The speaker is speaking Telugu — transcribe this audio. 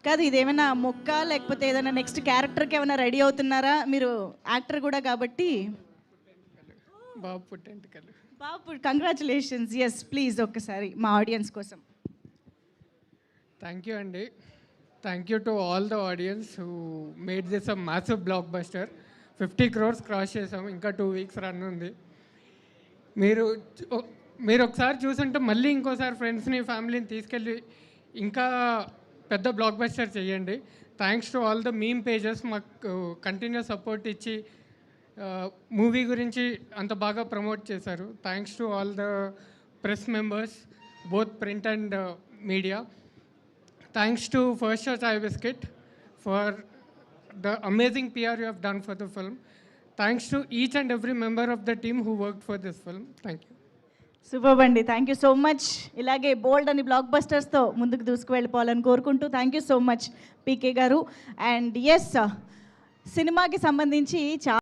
కాదు ఇదేమైనా మొక్క లేకపోతే ఏదైనా నెక్స్ట్ క్యారెక్టర్కి ఏమైనా రెడీ అవుతున్నారా? మీరు యాక్టర్ కూడా కాబట్టి. బాబు పుట్టెంటుకలు. బాబు కంగ్రాచులేషన్స్. ఎస్ ప్లీజ్ ఒక్కసారి మా ఆడియన్స్ కోసం. థ్యాంక్ యూ అండి. Thank you to all the audience who made this a massive block buster. 50 crores cross చేసాం, ఇంకా 2 weeks రన్ ఉంది. మీరు మీరు ఒకసారి చూసుంటే మళ్ళీ ఇంకోసారి ఫ్రెండ్స్ని ఫ్యామిలీని తీసుకెళ్ళి ఇంకా పెద్ద బ్లాక్ బస్టర్ చేయండి. Thanks to all the meme pages మాకు కంటిన్యూస్ సపోర్ట్ ఇచ్చి మూవీ గురించి అంత బాగా ప్రమోట్ చేశారు. Thanks to all the press members both print and media. Thanks to first show chai biscuit for the amazing PR you have done for the film. Thanks to each and every member of the team who worked for this film. Thank you. Super అండి, థ్యాంక్ యూ సో మచ్. ఇలాగే బోల్డ్ అని బ్లాక్ బస్టర్స్తో ముందుకు దూసుకు వెళ్ళిపోవాలని కోరుకుంటూ thank you so much PK గారు. అండ్ ఎస్, సినిమాకి సంబంధించి